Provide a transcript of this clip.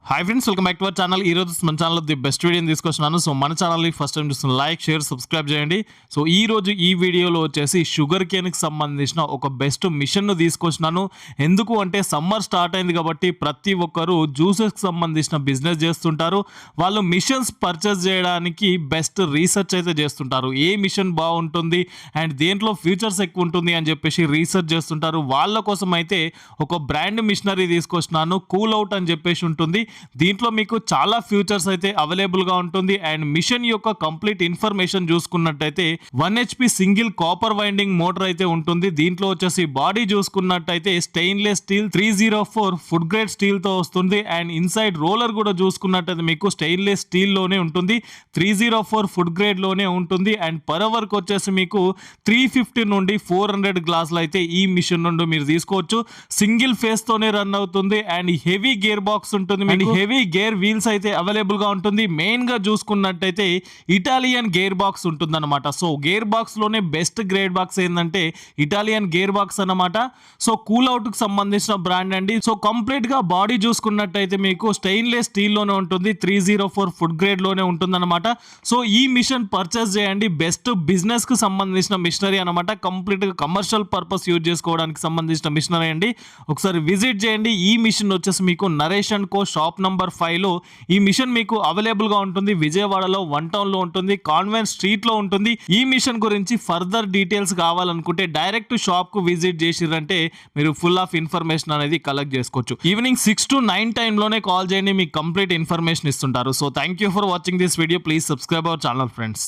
Hi friends, welcome back to our channel. ఈ రోజు మన ఛానల్లో ది బెస్ట్ వీడియోని తీసుకొచ్చినాను. సో మన ఛానల్ని ఫస్ట్ టైం చూస్తున్న లైక్, షేర్, సబ్స్క్రైబ్ చేయండి. సో ఈ రోజు ఈ వీడియోలో వచ్చేసి షుగర్ కేన్కి సంబంధించిన ఒక బెస్ట్ మిషన్ను తీసుకొచ్చినాను. ఎందుకు అంటే సమ్మర్ స్టార్ట్ అయింది కాబట్టి ప్రతి ఒక్కరు జ్యూసెస్కి సంబంధించిన బిజినెస్ చేస్తుంటారు. వాళ్ళు మిషన్స్ పర్చేస్ చేయడానికి బెస్ట్ రీసెర్చ్ అయితే చేస్తుంటారు. ఏ మిషన్ బాగుంటుంది అండ్ దేంట్లో ఫ్యూచర్స్ ఎక్కువ ఉంటుంది అని చెప్పేసి రీసెర్చ్ చేస్తుంటారు. వాళ్ళ కోసం అయితే ఒక బ్రాండ్ మిషనరీ తీసుకొచ్చినాను. కూల్ అవుట్ అని చెప్పేసి ఉంటుంది. దీంట్లో మీకు చాలా ఫ్యూచర్స్ అయితే అవైలబుల్గా ఉంటుంది. అండ్ మిషన్ యొక్క కంప్లీట్ ఇన్ఫర్మేషన్ చూసుకున్నట్టయితే 1 HP single copper winding motor అయితే ఉంటుంది. దీంట్లో వచ్చేసి బాడీ చూసుకున్నట్టయితే stainless steel 304 food grade steel తో వస్తుంది. అండ్ ఇన్సైడ్ రోలర్ కూడా చూసుకున్నట్టయితే మీకు స్టెయిన్లెస్ స్టీల్ లోనే ఉంటుంది. 304 ఫుడ్ గ్రేడ్ లోనే ఉంటుంది. అండ్ పర్ అవర్ కి వచ్చేసి మీకు 350 నుండి 400 గ్లాసులు అయితే ఈ మిషన్ నుండి మీరు తీసుకోవచ్చు. సింగిల్ ఫేస్ తోనే రన్ అవుతుంది. అండ్ హెవీ గేర్ బాక్స్ ఉంటుంది. అండ్ హెవీ గేర్ వీల్స్ అయితే అవైలబుల్ గా ఉంటుంది. మెయిన్ గా చూసుకున్నట్టయితే ఇటాలియన్ గేర్ బాక్స్ ఉంటుంది అనమాట. సో గేర్ బాక్స్ లోనే బెస్ట్ గ్రేడ్ బాక్స్ ఏంటంటే ఇటాలియన్ గేర్ బాక్స్ అన్నమాట. సో కూల్ అవుట్ కి సంబంధించిన బ్రాండ్ అండి. సో కంప్లీట్ గా బాడీ చూసుకున్నట్టయితే మీకు స్టెయిన్లెస్ స్టీల్ లోనే ఉంటుంది. 304 ఫుడ్ గ్రేడ్ లోనే ఉంటుంది అనమాట. సో ఈ మిషన్ పర్చేస్ చేయండి. బెస్ట్ బిజినెస్ కి సంబంధించిన మిషనరీ అనమాట. కంప్లీట్ గా కమర్షియల్ పర్పస్ యూజ్ చేసుకోవడానికి సంబంధించిన మిషనరీ అండి. ఒకసారి విజిట్ చేయండి. ఈ మిషన్ వచ్చేసి మీకు Naresh and co shop number 5 లో ఈ మిషన్ మీకు అవైలబుల్ గా ఉంటుంది. విజయవాడలో 1 టౌన్ లో ఉంటుంది. కాన్వెంట్ స్ట్రీట్ లో ఉంటుంది. ఈ మిషన్ గురించి ఫర్దర్ డీటెయిల్స్ కావాలనుకుంటే డైరెక్ట్ షాప్ కు విజిట్ చేసిరంటే మీరు ఫుల్ ఆఫ్ ఇన్ఫర్మేషన్ అనేది కలెక్ట్ చేసుకోవచ్చు. ఈవినింగ్ 6 to 9 టైంలోనే కాల్ చేయండి. మీకు కంప్లీట్ ఇన్ఫర్మేషన్ ఇస్తుంటారు. So thank you for watching this video. Please subscribe our channel friends.